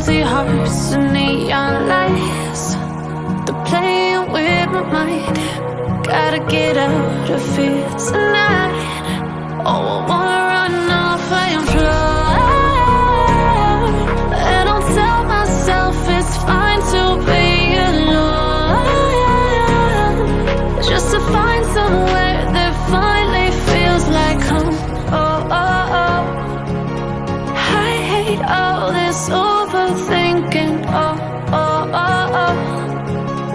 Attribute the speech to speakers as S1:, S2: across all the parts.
S1: empty hearts and neon lights. They're playing with my mind. Gotta get out of here tonight. Oh, I wanna run off and fly. And I'll tell myself it's fine to be alone, just to find somewhere that finally feels like home. Oh, oh, oh. I hate all this overthinking. Oh, oh, oh, oh.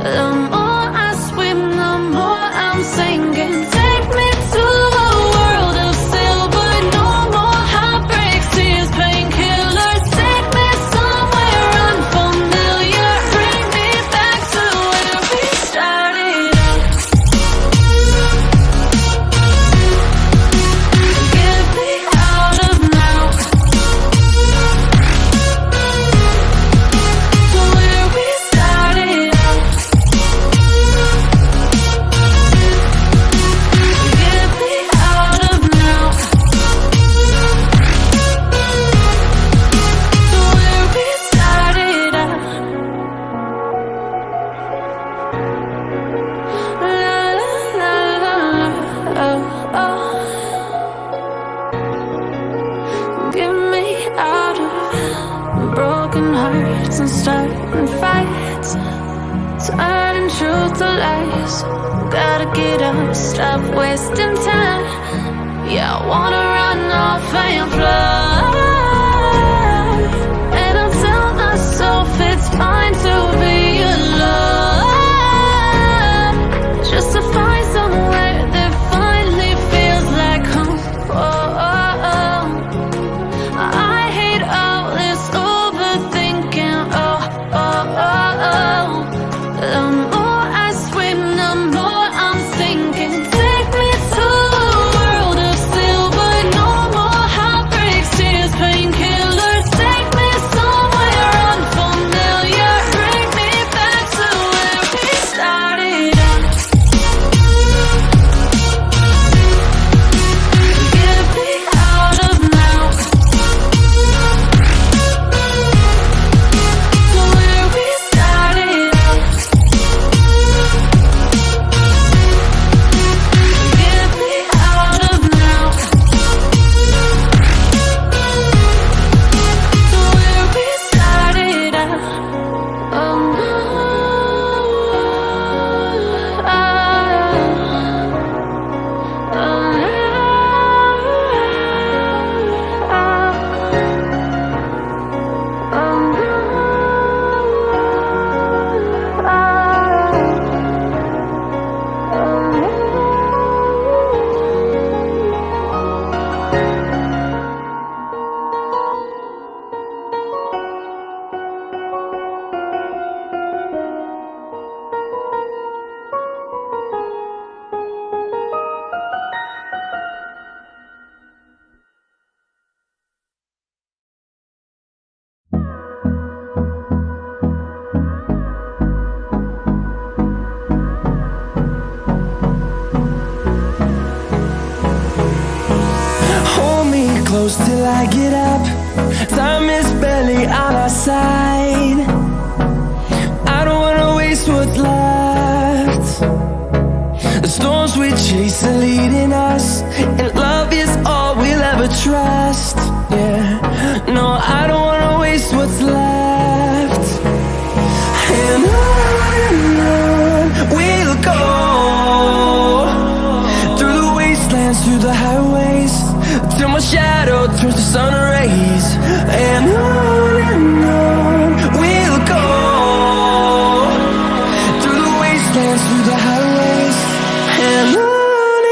S1: The more I swim, the more I'm sinking. Take me to a world of silver. No more heartbreaks, tears, painkillers. Take me somewhere unfamiliar. Bring me back to where we started out. Get me out of now, to where we started out. Get me out of now, to where we started out. La la la la, oh oh. Get me out of broken hearts and starting fights, turning truth to lies. Gotta get up, stop wasting time. Yeah, I wanna run off and fly. And I'll tell myself it's fine to be alone, just to find somewhere that finally feels like home. Oh, oh, oh. I hate all this overthinking. Oh, oh, oh, oh. The more I swim, the more I'm sinking. Take me to a world of silver. No more heartbreaks, tears, painkillers. Take me somewhere unfamiliar. Bring me back to where we started out. Get me out of now, to where we started out. Get me out of now, to where we started out. Oh,
S2: Hold me close till I get up. Time is barely on our side. I don't wanna waste what's left. The storms we chase are leading us, and love is all we'll ever trust. Yeah, no, I don't wanna waste what's left. And on we'll go, through the wastelands, through the highways, till my shadow turns to sun rays. And on we'll go, through the wastelands, through the highways. And on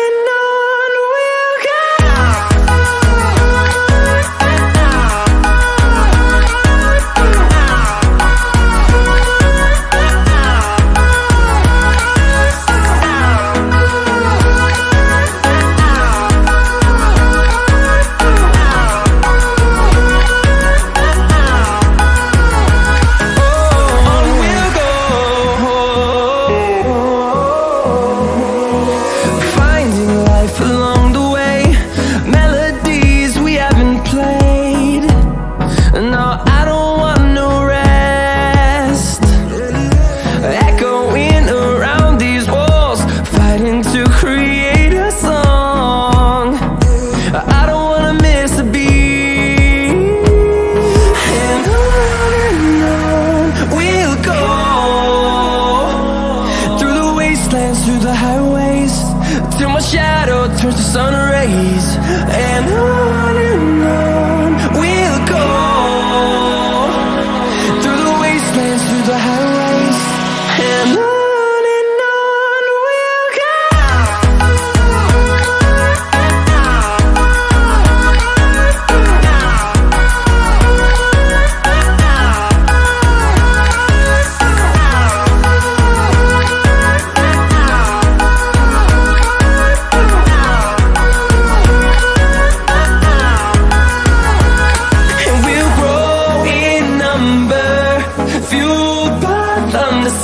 S2: the highways, till my shadow turns to sun rays. And on we'll go, through the wastelands, through the highways. And on we'll go.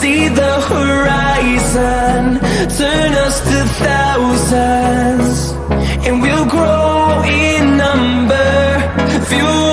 S2: See the horizon, turn us to thousands, and we'll grow in number, fuel